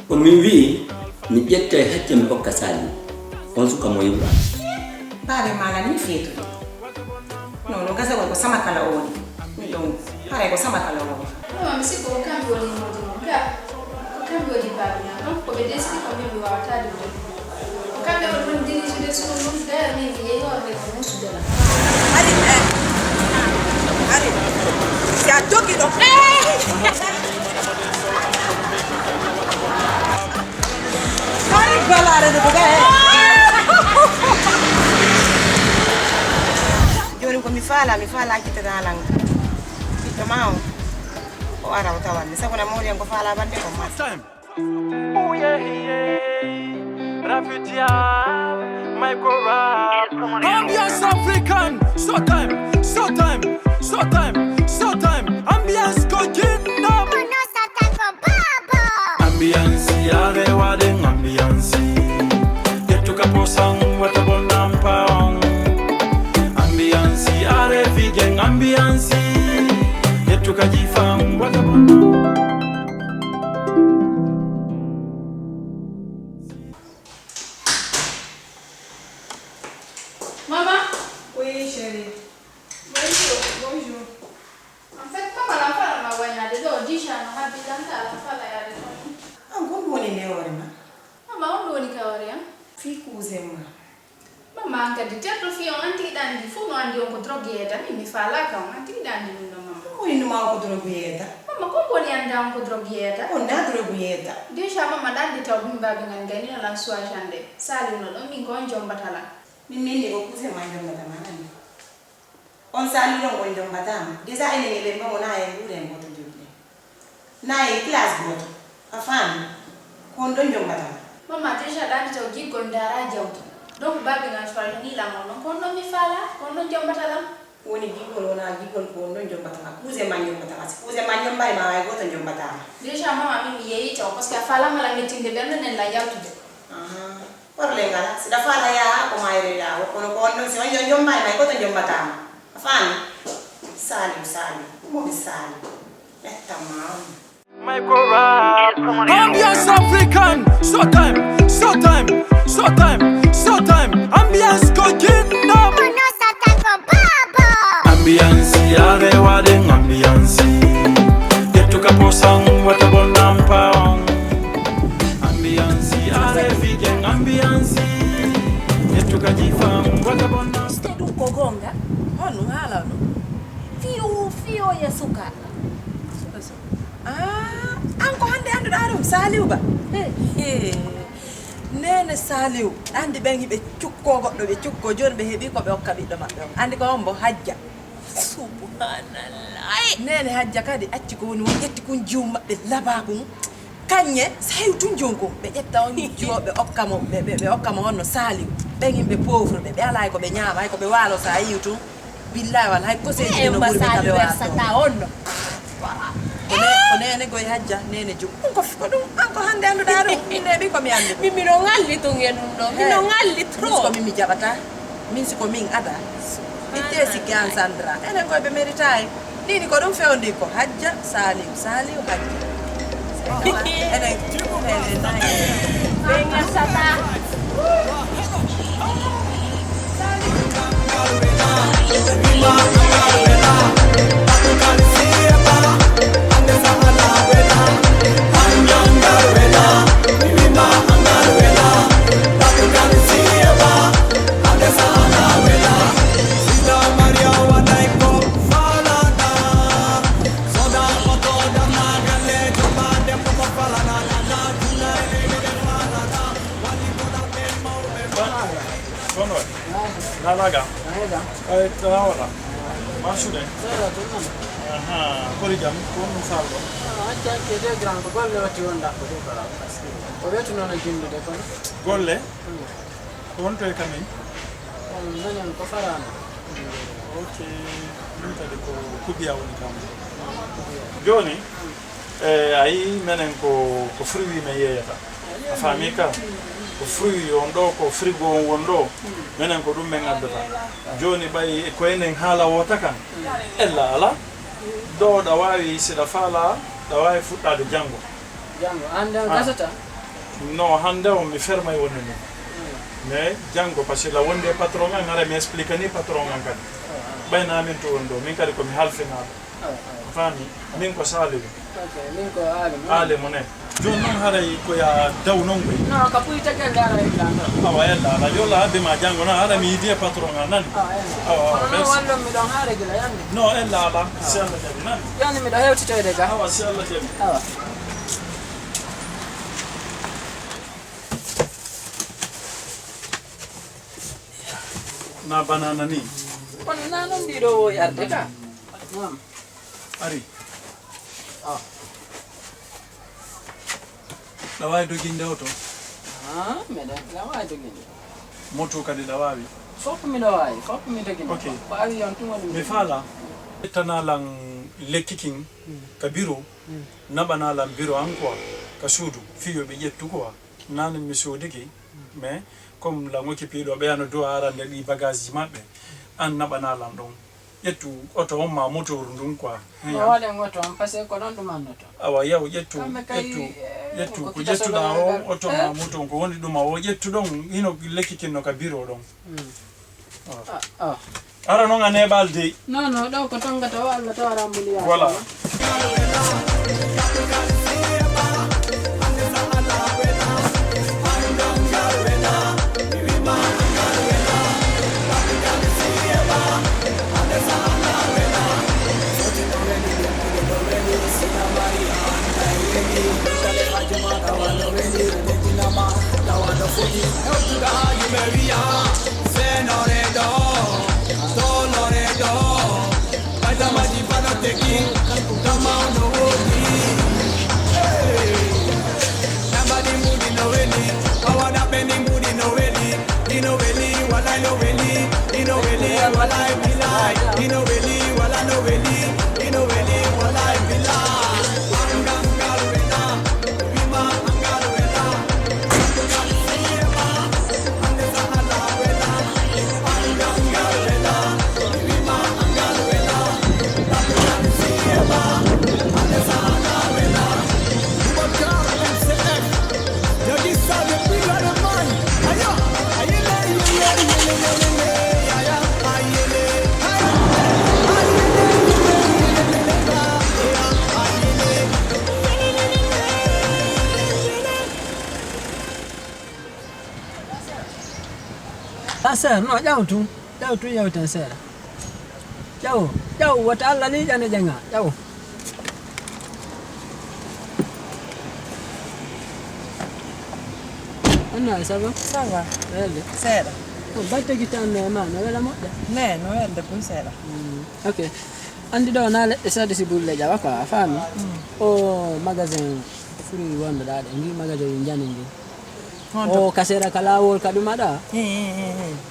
Omivi ni jette hacce mbokka sali on suka moyuba bare mala ni fetu no gaza ko sama kala on ni don bare ko sama kala on no mi siko kambo ni mo kambo di babia no ko be desi ko mi wa ta di kambo on dini su desu no da mi ye yo me ko su dela ari ya toki do Balare de bugare. Jori ko mi fala kita dalang. Ito mao. O ara utawan. Sa ko na mo yang ko fala bande ko mas. Oh yeah yeah. Rafitia, Michael Rap. Ambiance African. So time. Ambiance Kojinda. Ambiance yare wading ambiance. Yetuka posang watabon nampang. Ambiance yare figeng ambiance. Yetuka jifang watabon. Maman? Oui, chérie. Bonjour. En fait, maman la fala ma wanya de do disha no habi lanta la fala ya de. Ango ni ne ore ma. Mama on ni ka ore ya? Fi kuzema. Mama anka di tetto fion anti dandi fu no andi on ko drogieta mi fala ka anti dandi no mama. Ko ni ma ko drogieta. Mama ko ni anda on ko drogieta. Ko na drogieta. Disha mama dandi taw mi babi ngani la so ajande. Sali no mi ko njombatala. Mimi ko kuzema njombatala nani. On sali no ko njombatala. Disa ine ngele mbo na ye ngure ngo to jobe. Na ye class go. Afani. Ko ndo njombatala. Mama disha dandi taw gigo ndara jawto. Donc babi ngani fala ni la mono ko ndo mi fala ko ndo njombatala. Woni gigol ko ndo njombatala. Kuzema njombatala. Kuzema nyombari ma ay go to njombatala. Déjà mama mimi yeyi taw parce que fala mala metinde berne nen la yawtu de. Parle ngala sida fala ya ko mayre ya ko ndo si onyo nyombari ma ko to njombatala. Afani. Sali. Mo sali. Tamam. Michael Rap. Ambiance African. So time. Ambiance Kojinda. Ambiance yare wading ambiance. Yetuka posang watabon nampang. Ambiance yare figeng ambiance. Yetuka jifang watabon nampang. Stedu kogonga. Onu hala no. Fio ya suka. Anko hande daru saliu ba. Nene saliu andi bengi be cukko goddo be cukko joni be hebi ko be hokka biddo mabbe andi ko ombo hajja Subhanallah. nene hajja kadi acci ko woni yetti kun jumma be lababum kanye sayu tun jonko be etta on jobe okkamo be okkamo honno saliu bengi be pauvre be ala ko be nyaama ay ko be walo sa yitu billahi wal hay ko se no be sata onno. Nene goy hajja nene jum ko fiko dum anko hande andu daru inde bi ko mi ande Mimi no ngalli to ngenu no. Mi no ngalli tro. ko mi jabata min si ko min ada ite si gan Sandra ene ko be meritai nini ko dum fewndi ko hajja saliu hajja ene Venga sata. Nalaga. Ahora. Mashude. Kori jam ko saldo. Acca ke de grand ko golle wati wonda ko de kala. O wetu non jinde de kono. Golle. Ko wonto e kamin. On nanen ko farana. Okay. Minta de ko kubiya woni kam. Joni ay menen ko fruit me yeyata. Afami ka. ko fruit on ɗo ko frigo on won ɗo minen ko ɗum min addata joni ɓay ko enen haala wota kan ella ala ɗo ɗa wawi siɗa faala ɗa wawi fuɗɗade janggo hande gasata non hande o mi fermay woni ɗum mais janggo par ce que la wonde patron an ara mi explique ni patron an kadi ɓayna min to won ɗo min kadi komi halfinaɗo fami min ko sali min ko ale mo ne joni noon haray koya daw noon koy non ka puy tagel dara awa ella ala yolla habbe ma janggo noon ara mi yidi e patron an nani awa non wallo mi ɗon ha regula yande non ella ala si Allah jaɓi nani yande miɗo hewtitoyde ga awa si Allah jaɓi awa na banana ni kono na non ndiɗo o yarde ka ari ɗa wawi doginde o to meɗen ɗa wawi doginde moto kadi ɗa wawi fof miɗo wawi fof mi doginde ok ko awi on tun woni mi faala ƴettanalan lekki kin ka bureau naɓanalan bureau an quoi ka suudu fiyoɓe ƴettu quoi nane mi soodiki mais comme la occupé ɗo ɓeyano dow arande ɗi bagage ji maɓɓe an naɓanalan ɗon ƴettu oto on ma motor ndun quoi waɗen oto on par ce que ko ɗon ɗum annoto awa yaw ƴettu ko ƴettuɗa o oto ma motor ko woni ɗum o ƴettu ɗon hino lekki kinno ka bureau ɗon ara noon a neɓal dey non non ɗo ko tongata o Allah tawara mbuli voilà Sir, no, jauh tu jauh sir. Jauh, buat Allah ni jangan jangan, jauh. Mana siapa? Sawa. Ele. Seeɗa. Batte kita mana? Wala moƴƴa. Ne, no welde pun seeɗa. Ok. Andi ɗo na leɗɗe sade si bulle jawa quoi, a faami? O magasin fruit wonɗo ɗa ɗe, ndi magasin jani ndi. O kasera ka lawol ka ɗum aɗa?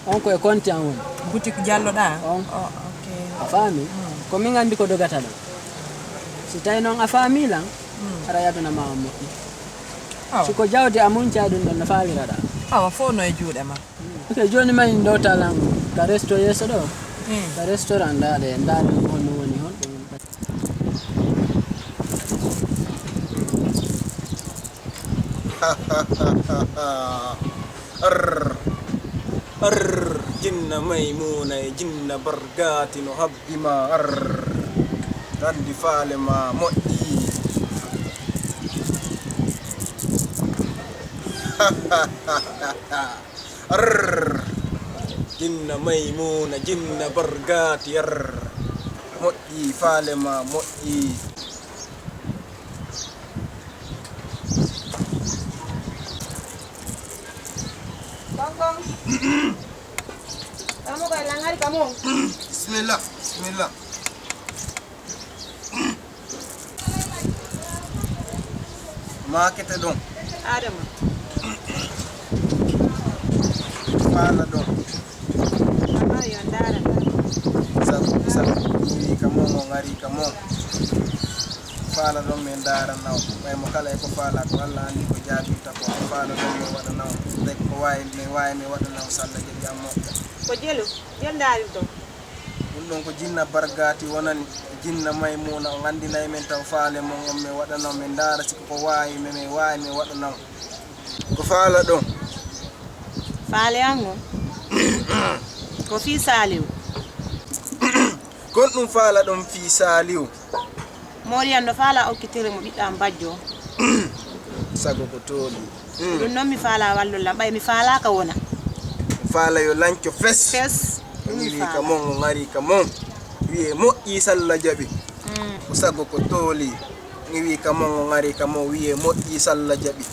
On koye konti an woni. Boutique jalloɗa? On. Ok. A faami? Ko min andi ko dogata ɗo. Si tawi noon a faami lan, aɗa yadunama on moƴƴi. Siko jawdi a munca ɗum ɗon no faaliraɗa. Awa fof no e juuɗe ma. Ok, joni ma en dowtalan ka resto yeeso ɗo. Ka restaurant ndaɗe ndaɗe honno woni hon ɗum. Jinna Maymuna e jinna Bargati no habbima randi faale ma moƴƴi jinna Maymuna jinna Bargati moƴƴi faale ma moƴƴi Kamu kau langar kamu. Bismillah, bismillah. Makete dong. Ada mah. Fala dong. Apa yang darah? Sa ngari kamu. faala ɗon min daranaw ɓaymo kala eko faala ko Allah andi ko jaabirta ko faala ɗon mi waɗanaw tek ko wawi mi waɗanaw salla je jam moƴƴa ko jelu jel daari ɗo ɗum ɗon ko jinna bargati wonani jinna maymuna o gandinayi men taw faale mon on mi waɗanaw min daara siko ko wawi mi waɗanaw ko faala ɗon faale an on ko fi Saliou kon ɗum faala ɗon fi Saliou Moriyan ɗo faala okkitire mo ɓiɗɗam bajjo sago ko tooli ɗum noon mi faala wallollam ɓay mi faalaka wona faala yo lanco fes ɗum mi wi faala ka mon o ngari ka mon wiye moƴƴi salla jaɓi ko sago ko tooli wi ka mon o ngari ka mon wiye moƴƴi salla jaɓi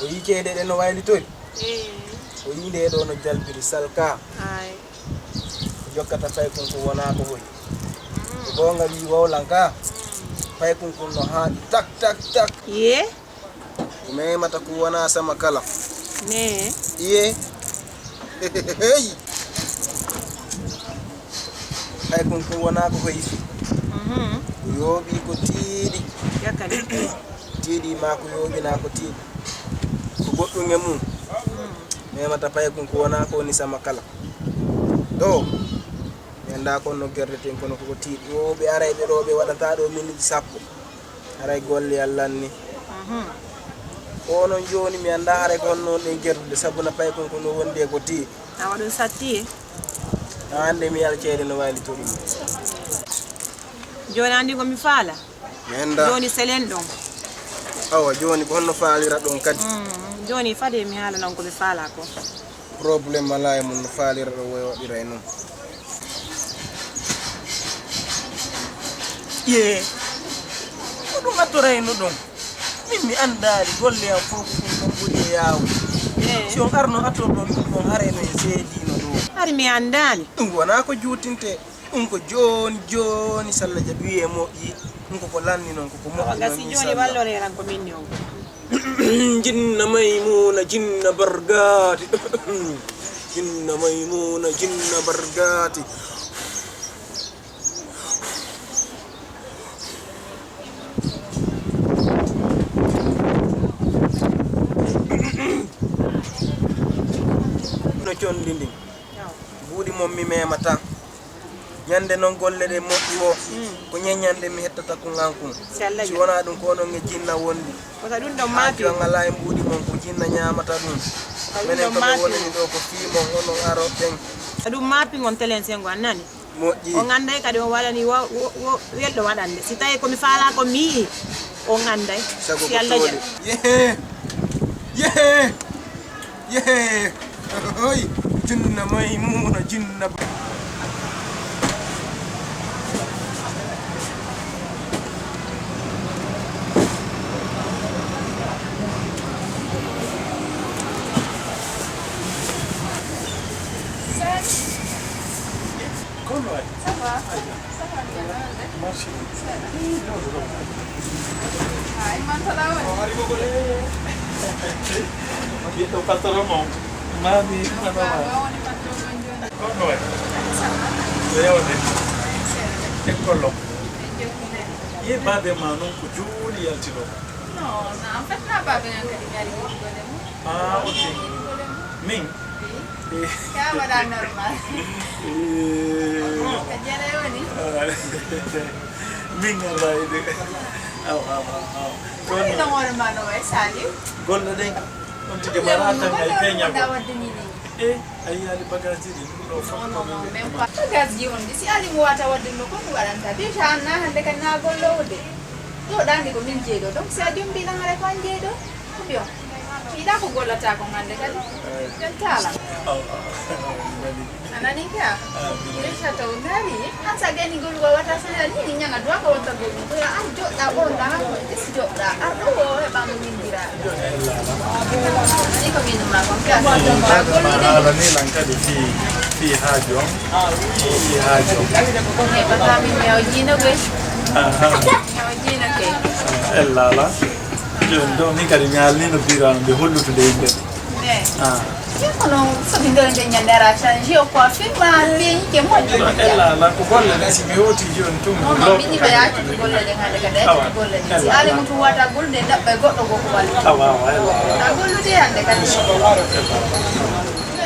o yi ceede ɗe no waylitori o yi nde ɗo no jalbiri salka ay o jokkata fay konko wona ko hoyi ko gonga wi wowlan ka fay konko no haaɗi tak tak tak ye ko memata ko wona sama kala ne iye hey fay konko wona ko hoyi fi ko yooɓi ko tiiɗi yakkani tiiɗi ma ko yooɓina ko tiiɗi ko goɗɗum e mum memata fay konko wona ko woni sama kala ɗo mi anda kon no gerdeten kono koko tiiɗi o ɓe aray ɓe ɗo ɓe waɗata ɗo miniji 10 aray golle yallani onon joni mi anda aray ko honno ɗen gerdude sabu no fay konko no wondi e ko tiiɗi awa ɗum satti e hande mi yal ceede no waylitori mi joni andi komi faala mi anda joni selen ɗon awa joni ko honno faalira ɗon kadi joni fade mi haala noon komi faala ko probléme ala e mum no faalira ɗo woy waɗira e noon ye ko ɗum attorayno ɗon min mi andari golle am fof ko ɗum ɗon ɓuri e yawde si on arno attorɗo ɗum ɗon hareno e seedino ɗo hari mi andali ɗum wona ko juutinte ɗum ko joni salla jaɓi wiye moƴƴi ɗum koko lanni noon koko moƴƴi gasi joni walloreran ko minni on jinna maymuna jinna bargati jinna maymuna jinna bargati no condi ndin buuɗi mom mi memata ñande noon golle ɗe moƴƴi o ko ñeññande mi hettata ko ngankun si wona ɗum ko ɗon e jinna wondi kosa ɗum ɗon maapi on ala e mbuuɗi mon ko jinna ñamata ɗum minen koɓe wonani ɗo ko fiimon onon aro ɗen ɗum maapi on telen sengo annani moƴƴi o ganday kadi o waɗani welɗo waɗande si tawi komi faala ko mi yii o ganday sago si ko Allah tooli yehe oy jinna maymuna jinna Ye babe ma non ko juli altino. No, en fait na babe ngan kadi mi ari ko dem. Ah, ok. Min. Ka wada normal. Ka jere woni. Min ride. Aw. Ko ni no normal no e sali. Golla den. On tike marata ngai penya. Da wadde ni ni. Ay ali bagage di no fa. No, même pas. Bagage ji on si ali mo wata wadde no ko waranta. Deja na hande kan na gollo de. Do dandi ko min jeeɗo donc si a jumbi langare ko an jeeɗo ko mbiyon yiɗa ko gollata ko hande kadi nden taala anani ka deja taw dari an sa gani gol wawata sana ni ñanga doa ko wonta gol ko an joɗɗa ɓonɗa ko is joɗɗa arɗo o heɓamo mindira ani ko min ɗumna kon ala ni lankadi fi haajo fi haajo heɓata min mi o jiino ɓe mi o jiino ke ellala jon mi kadi nyalni no bira be hollutude yimbe kono soɓi nde ñandera changé o quoi firma beñi ke moƴƴi ella la ko golle ne si mi hoti joni tum non miñi ɓe yaccude golle ɗe hande kadi yaccude golle ɗe si ali mo tum wata gollude daɓɓa e goɗɗo goko walla a gollude hande kadi joni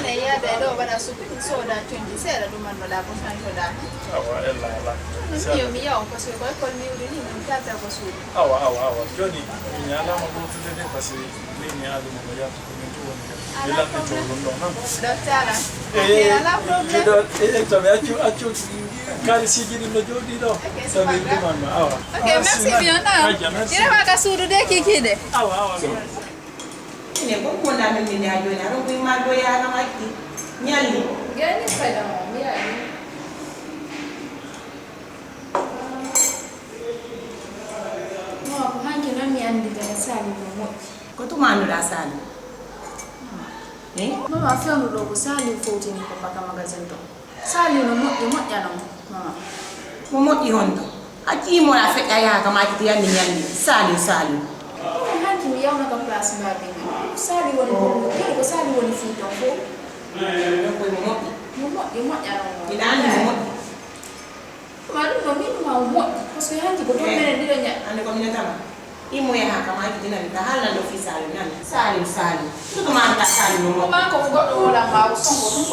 e yiyade ɗo waɗa sukuɗi soda coñdi seeɗa ɗumannoɗa ko santoɗa mi yaw par ce que ko école miwri ni min tarta ko suudu awa joni mi ñalama ɓurtude de par ce que leyni aduna mo yalta ko min tuwoni mi lamɗe cohlum ɗo noon doctara ala probléme tomi accu kalisiji ɗi no jooɗi ɗo somi dumanno awa ok merci bien ƴirema ka suudu de kikiɗe awa ine ko konda min min ha joni aɗon koye ma ɗo yaara makki ñalli gani fayda mo mi yaani ko hanke noon mi andi daga sali no moƴƴi ko tumanduɗa sali mama fewnu ɗo ko sali fowtini ko baka magasin to sali no moƴƴi moƴƴanon mama mo moƴƴi honto accimoɗa feƴƴa yaaka makki to yandi ñalli sali hanki mi yawna ka place mbaɓe sali woni ko sali woni fuuton fo koye mo moƴƴi moƴƴanon ina andi mo moƴƴi ma ɗum ɗo min ma moƴƴi par ce que hanki ko toon minen ɗiɗo ñaɗ ande ko mine tama imo yaha ka makki dinani ta haalnando fi sali nani sali tutumanduɗa sali no moƴƴi ma ko goɗɗo wola maaro ko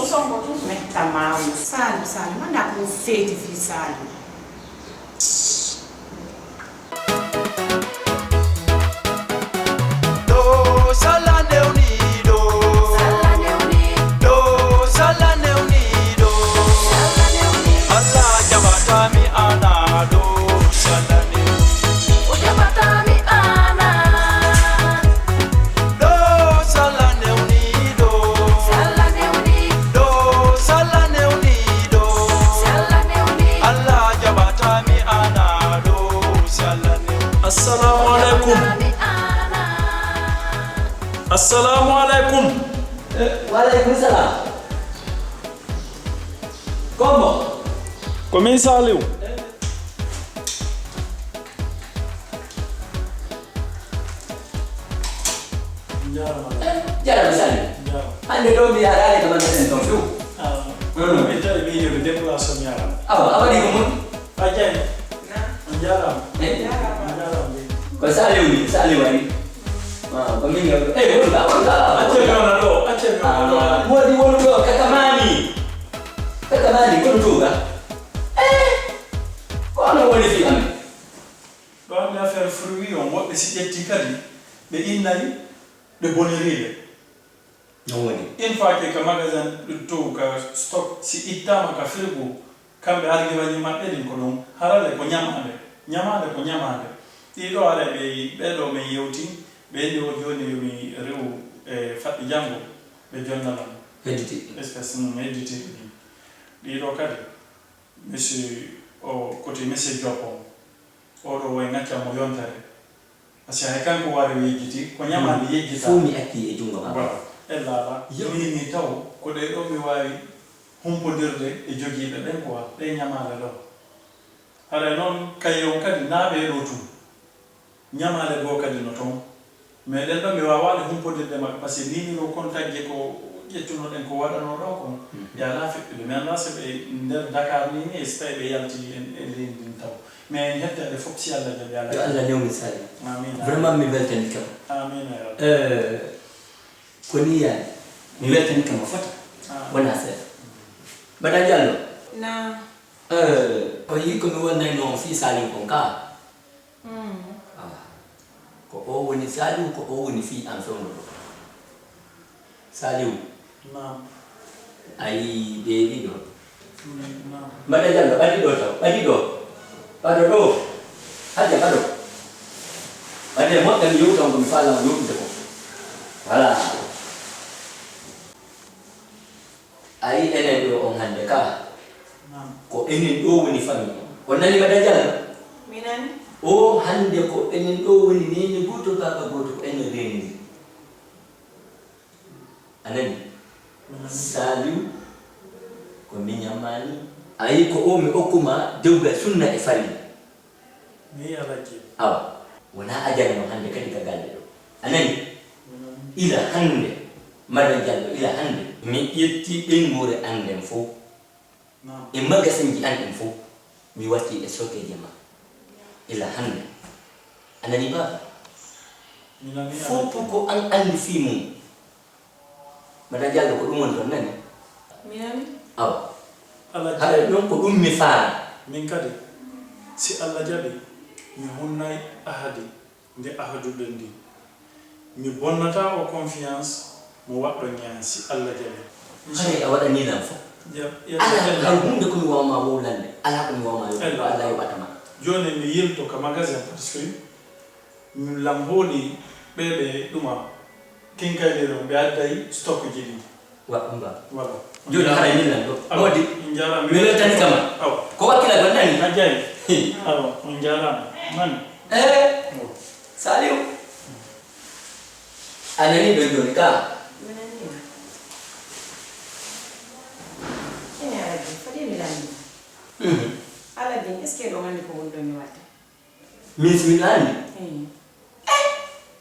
songo tum metta mawu sali manda ko feeti fi sali Assalamu alaikum. Waalaikumsalam. Como? Come saliu? Jara misali. Ande do mi arale ko man sen ton fu. Mi tawi mi yoɓe déplacé mi yaram. Awa awadi ko mun. Ajani. Jaram. Jaram. Ko saliu wari. Ko min yo wala. Acce ɗo. Wodi wonɗo kakamani kono tuga kono woni fi amen ɗo hande affaire fruit on woɓɓe si ƴetti kadi ɓe innani ɓe boniriɓe no woni une fois que ka magasin to ka stock si ittama ka frigo kamɓe arguewaji maɓɓe ɗin ko ɗum harale ko ñamade ko ñamade ɗiɗo ara ɓeɗo min yewti ɓe o joni yomi rew e faɗɗi janggo ɓe jonnalam espèce hedditi ɗiɗo kadi monsieur o côté monsieur Diop oɗo woye ngaccamo yontere par ce que hay kanko wari yejjiti ko ñamade yejjita fu mi acci e jungo ma voilà ellala mini taw ko ɗe ɗo mi wawi humpodirde e jogiiɓe ɓen quoi ɗe ñamade ɗo haɗa noon kaye on kadi naaɓe ɗo tum ñamade goo kadi no toon mais ɗen ɗo mi wawade humpodirde maɓɓe par ce que numéro contacte ko ƴettunoɗen ko waɗano ɗo ko yala feɓɓude mi anda so ɓe nder Dakar ni so tawi ɓe yalti e leydi taw mais en hettade fof si Allah jaɓi ala yo Allah newmi sali amin vraiment mi weltani kam amin ko ni yani mi weltani kam o fota wona seeɗa mbaɗa Diallo na o yi komi wonnayno fi Salim kon ka ko o woni Saliou ko o woni fi am fewno ɗo Saliou ayi ɓe ɗiɗo mbaɗa Diallo ɓaɗi ɗo taw ɓaɗo ɗo hadde ɓaɗo wadde moƴƴa mi yewtan komi falama yewtude ko voilà ayi enen ɗo on hande ka ko enen ɗo woni famille on nani mbaɗa Diallo mi nani o hande ko enen ɗo woni nene goto baba goto ko enen rendi anani Saliou ko miñammani ayi ko o mi okkuma dewgal sunna e farine mi yalaki awa wona ajana no hande kadi ka galle ɗo anani ila hande mara jallo ila hande mi yetti ngure andem fo e magasin ji andem fo mi watti e soke jama ila hande anani ba fofu ko an andi fi mum mara jallo ko dum won ton nani minami aw Allah hada non ko dum mi faala min kadi si Allah jaɓi mi hunnay ahadi nde ahaduɗo ndi mi bonnata o confiance mo waɗɗo ñaan si Allah jaɓi hay a waɗani lam fo ala hay hunde ko mi wawma wowlande ala ko mi wawma yo Allah yoɓatama joni mi yilto ka magasin patisserie mi lam hooli ɓeɓe ɗuma kinkaylere ɓe adday stock ji ɗi waɗɗumba voilà joni haray min lan ɗo wodi min jarama mi weltani kama ko wakkila gonnani a jayi awa on jarama mani Saliu anani ɗo joni ka Aladin, est-ce que ɗo andi ko wonɗo mi watta? min simi andi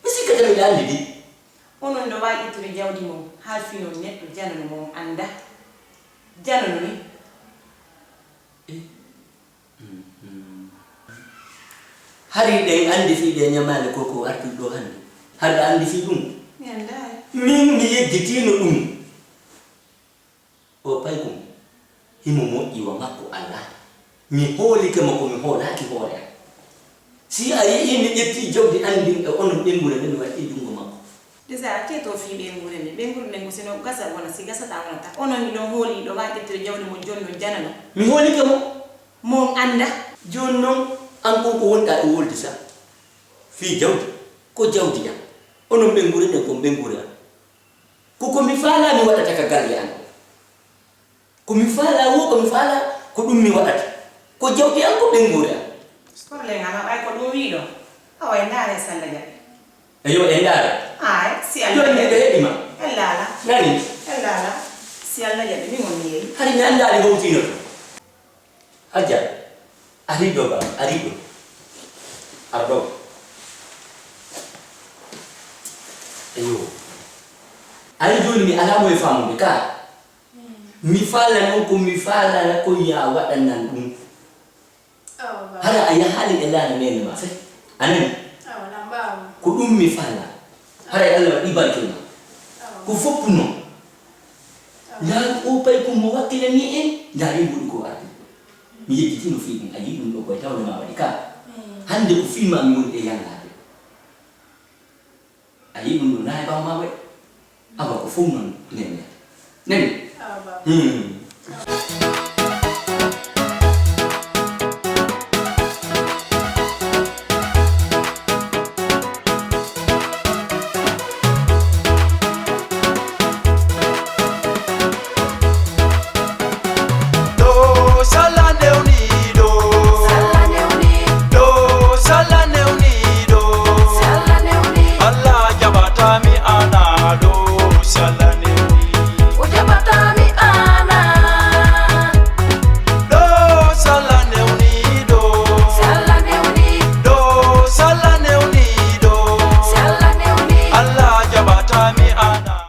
mi sikkata miɗa andi di Onon ɗo wawi ittude jawdi mum ha fino neɗɗo janano mo anda janano ni hari ɗen andi fi ɗe ñamale koko artude ɗo hande hade andi fi ɗum mi anda min mi yejjitino ɗum o pay kum himo moƴƴiwa makko Allah mi hoolike makko mi hoolaki hoore am si a yii mi ƴetti jawdi andi e onon ɓengure nde mi waɗi jungo makko déjà keto fi ɓengure nde ɓengure nde ngo sino gasa wona si gasata wonata onon miɗon hooli ɗo wawi ƴettude jawdi mo joni no janano mi hoolike mo mon anda joni noon an kon ko wonɗa e wolde sa fi jawdi ko jawdi am onon ɓengure nden kon ɓengure am koko mi faala mi waɗata ka galle am komi faala wo komi faala ko ɗum mi waɗata ko jawdi am ko ɓengure am sporle ngama ɓay ko ɗum wiiɗo awa e ndaare salla jaɓe eyo e ndaara ay si joni Allah neɗɗo heɗima ellala nani ellala si Allah jaɓe min on yeeyi hari mi anndali howtino to hajja ari ɗo ba ari ɗo ar ɗo eyo ari joni mi alamo e famude ka mi faala noon ko mi faala ko ya waɗanan ɗum hara a yahali e laana nene ma fe anani ko ɗum mi faala hara e Allah waɗi barke ma ko foppu noon ndaa o pay ko mo wakkilani en ndaari mbuɗi ko ardi mi yejjitino fi ɗum a yii ɗum ɗo koye tawde ma waɗi ka hannde ko fiima mi woni e yallade a yii ɗum ɗo naa e ɓawma waɗi awa ko fof noon nenne nani